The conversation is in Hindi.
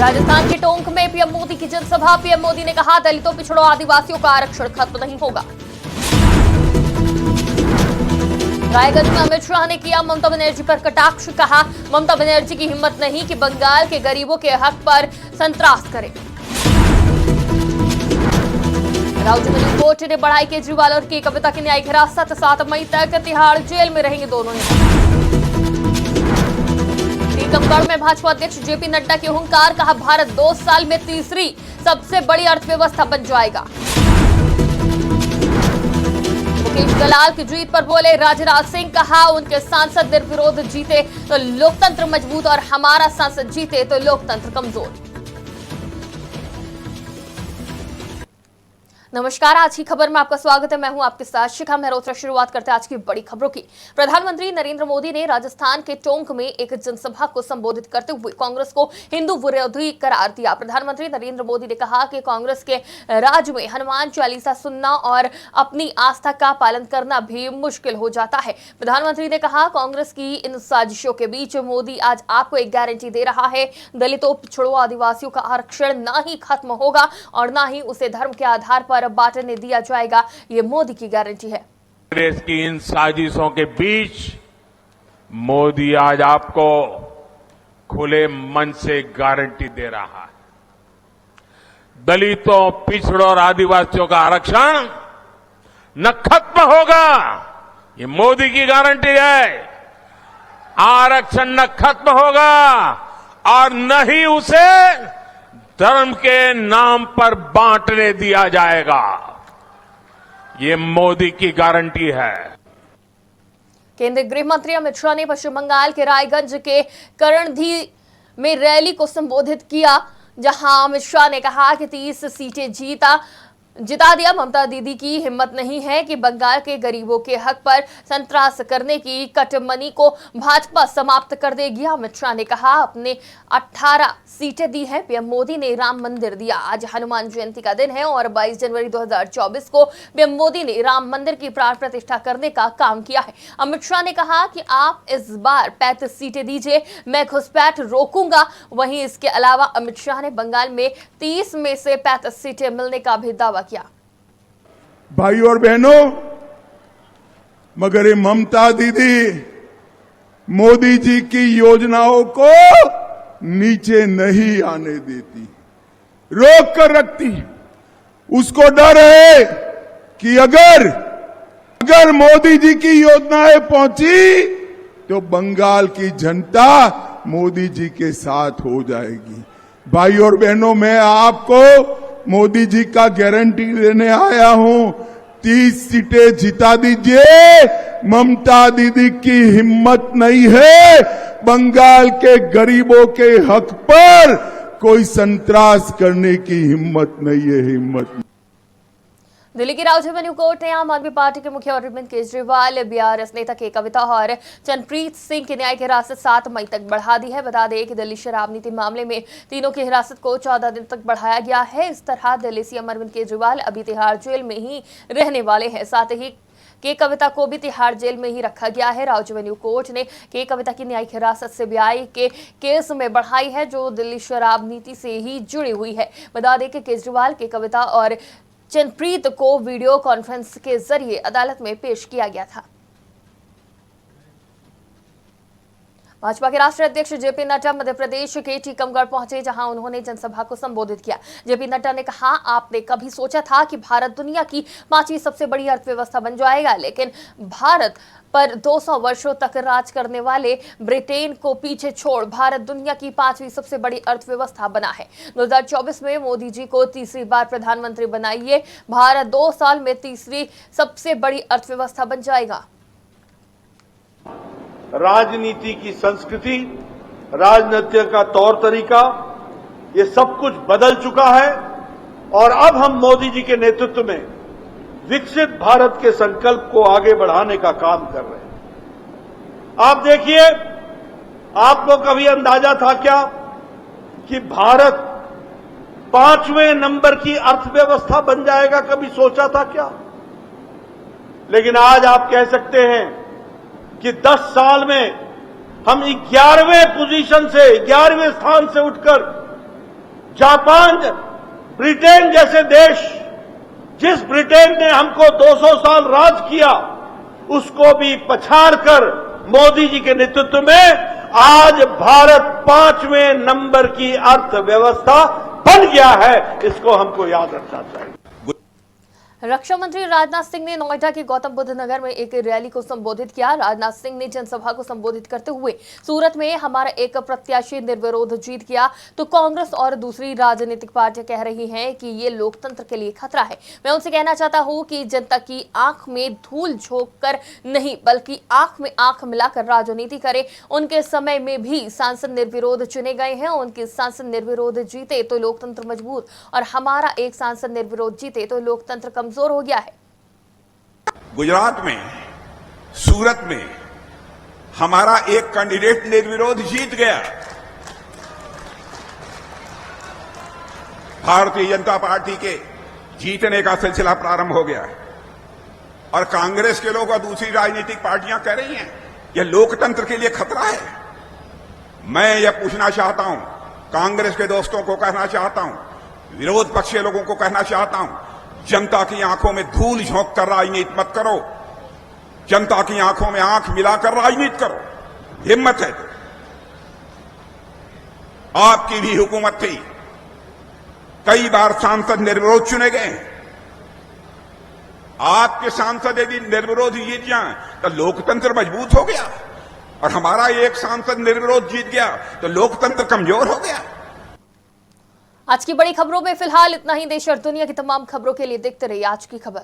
राजस्थान के टोंक में पीएम मोदी की जनसभा। पीएम मोदी ने कहा, दलितों, पिछड़ों, आदिवासियों का आरक्षण खत्म नहीं होगा। रायगंज में अमित शाह ने किया ममता बनर्जी पर कटाक्ष। कहा, ममता बनर्जी की हिम्मत नहीं कि बंगाल के गरीबों के हक पर संत्रास करे। राजधानी कोर्ट ने बढ़ाई केजरीवाल और के कविता की न्यायिक हिरासत। 7 मई तक तिहाड़ जेल में रहेंगे दोनों नेता। टीकमगढ़ में भाजपा अध्यक्ष जेपी नड्डा की हुंकार। कहा, भारत 2 साल में तीसरी सबसे बड़ी अर्थव्यवस्था बन जाएगा। मुकेश दलाल की जीत पर बोले राजनाथ सिंह। कहा, उनके सांसद निर्विरोध जीते तो लोकतंत्र मजबूत और हमारा सांसद जीते तो लोकतंत्र कमजोर। नमस्कार, आज की खबर में आपका स्वागत है। मैं हूं आपके साथ शिखा मेहरोत्रा। शुरुआत करते हैं आज की बड़ी खबरों की। प्रधानमंत्री नरेंद्र मोदी ने राजस्थान के टोंक में एक जनसभा को संबोधित करते हुए कांग्रेस को हिंदू विरोधी करार दिया। प्रधानमंत्री नरेंद्र मोदी ने कहा कि कांग्रेस के राज में हनुमान चालीसा सुनना और अपनी आस्था का पालन करना भी मुश्किल हो जाता है। प्रधानमंत्री ने कहा, कांग्रेस की इन साजिशों के बीच मोदी आज आपको एक गारंटी दे रहा है, दलितों, पिछड़ों, आदिवासियों का आरक्षण ना ही खत्म होगा और ना ही उसे धर्म के आधार पर बांटने दिया जाएगा। ये मोदी की गारंटी है। कांग्रेस की इन साजिशों के बीच मोदी आज आपको खुले मन से गारंटी दे रहा है, दलितों, पिछड़ों और आदिवासियों का आरक्षण न खत्म होगा। ये मोदी की गारंटी है। आरक्षण न खत्म होगा और न ही उसे धर्म के नाम पर बांटने दिया जाएगा। ये मोदी की गारंटी है। केंद्रीय गृह मंत्री अमित शाह ने पश्चिम बंगाल के रायगंज के करणधी में रैली को संबोधित किया, जहां अमित शाह ने कहा कि 30 सीटें जिता दिया। ममता दीदी की हिम्मत नहीं है कि बंगाल के गरीबों के हक पर संत्रास करने की कटमनी को भाजपा समाप्त कर देगी। अमित शाह ने कहा, अपने 18 सीटें दी हैं। पीएम मोदी ने राम मंदिर दिया। आज हनुमान जयंती का दिन है और 22 जनवरी 2024 को पीएम मोदी ने राम मंदिर की प्राण प्रतिष्ठा करने का काम किया है। अमित शाह ने कहा कि आप इस बार 35 सीटें दीजिए, मैं घुसपैठ रोकूंगा। वहीं इसके अलावा अमित शाह ने बंगाल में 30 में से 35 सीटें मिलने का भी दावा किया। भाई और बहनों, मगर ये ममता दीदी मोदी जी की योजनाओं को नीचे नहीं आने देती, रोक कर रखती। उसको डर है कि अगर मोदी जी की योजनाएं पहुंची तो बंगाल की जनता मोदी जी के साथ हो जाएगी। भाई और बहनों, मैं आपको मोदी जी का गारंटी देने आया हूं, 30 सीटें जिता दीजिए। ममता दीदी की हिम्मत नहीं है बंगाल के गरीबों के हक पर कोई संत्रास करने की हिम्मत नहीं है, हिम्मत। दिल्ली की राजधानी कोर्ट ने आम आदमी पार्टी के मुखिया अरविंद केजरीवाल, बीआरएस नेता के कविता और चरणप्रीत सिंह की न्यायिक हिरासत 7 मई तक बढ़ा दी है। बता दें कि दिल्ली शराब नीति मामले में तीनों की हिरासत को 14 दिन तक बढ़ाया गया है। इस तरह दिल्ली सीएम अरविंद केजरीवाल अभी तिहाड़ जेल में ही रहने वाले हैं। साथ ही के कविता को भी तिहाड़ जेल में ही रखा गया है। राजधानी कोर्ट ने के कविता की न्यायिक हिरासत सीबीआई के केस में बढ़ाई है, जो दिल्ली शराब नीति से ही जुड़ी हुई है। बता दें कि केजरीवाल, के कविता और चरणप्रीत को वीडियो कॉन्फ्रेंस के जरिए अदालत में पेश किया गया था। भाजपा के राष्ट्रीय अध्यक्ष जेपी नड्डा मध्य प्रदेश के टीकमगढ़ पहुंचे, जहां उन्होंने जनसभा को संबोधित किया। जेपी नड्डा ने कहा, आपने कभी सोचा था कि भारत दुनिया की 5वीं सबसे बड़ी अर्थव्यवस्था बन जाएगा, लेकिन भारत पर 200 वर्षों तक राज करने वाले ब्रिटेन को पीछे छोड़ भारत दुनिया की 5वीं सबसे बड़ी अर्थव्यवस्था बना है। 2024 में मोदी जी को तीसरी बार प्रधानमंत्री बनाइए, भारत 2 साल में तीसरी सबसे बड़ी अर्थव्यवस्था बन जाएगा। राजनीति की संस्कृति, राजनीति का तौर तरीका, ये सब कुछ बदल चुका है और अब हम मोदी जी के नेतृत्व में विकसित भारत के संकल्प को आगे बढ़ाने का काम कर रहे हैं। आप देखिए, आपको कभी अंदाजा था क्या कि भारत 5वें नंबर की अर्थव्यवस्था बन जाएगा? कभी सोचा था क्या? लेकिन आज आप कह सकते हैं कि 10 साल में हम 11वें पोजीशन से, 11वें स्थान से उठकर जापान, ब्रिटेन जैसे देश, जिस ब्रिटेन ने हमको 200 साल राज किया, उसको भी पछाड़कर मोदी जी के नेतृत्व में आज भारत 5वें नंबर की अर्थव्यवस्था बन गया है। इसको हमको याद रखना चाहिए। रक्षा मंत्री राजनाथ सिंह ने नोएडा के गौतम बुद्ध नगर में एक रैली को संबोधित किया। राजनाथ सिंह ने जनसभा को संबोधित करते हुए सूरत में हमारा एक प्रत्याशी निर्विरोध जीत गया तो कांग्रेस और दूसरी राजनीतिक पार्टियां कह रही हैं कि ये लोकतंत्र के लिए खतरा है। मैं उनसे कहना चाहता हूं कि जनता की आंख में धूल झोंक कर नहीं बल्कि आंख में आंख मिलाकर राजनीति करे। उनके समय में भी सांसद निर्विरोध चुने गए हैं, उनके सांसद निर्विरोध जीते तो लोकतंत्र मजबूत और हमारा एक सांसद निर्विरोध जीते तो लोकतंत्र कमजोर हो गया है। गुजरात में, सूरत में हमारा एक कैंडिडेट निर्विरोध जीत गया। भारतीय जनता पार्टी के जीतने का सिलसिला प्रारंभ हो गया है और कांग्रेस के लोग और दूसरी राजनीतिक पार्टियां कह रही हैं यह लोकतंत्र के लिए खतरा है। मैं यह पूछना चाहता हूं, कांग्रेस के दोस्तों को कहना चाहता हूं, विरोध पक्ष के लोगों को कहना चाहता हूं, जनता की आंखों में धूल झोंक कर राजनीति मत करो, जनता की आंखों में आंख मिलाकर राजनीति करो। हिम्मत है तो आपकी भी हुकूमत थी, कई बार सांसद निर्विरोध चुने गए। आपके सांसद यदि निर्विरोध जीत जाएं तो लोकतंत्र मजबूत हो गया और हमारा एक सांसद निर्विरोध जीत गया तो लोकतंत्र कमजोर हो गया। आज की बड़ी खबरों में फिलहाल इतना ही। देश और दुनिया की तमाम खबरों के लिए देखते रहिए आज की खबर।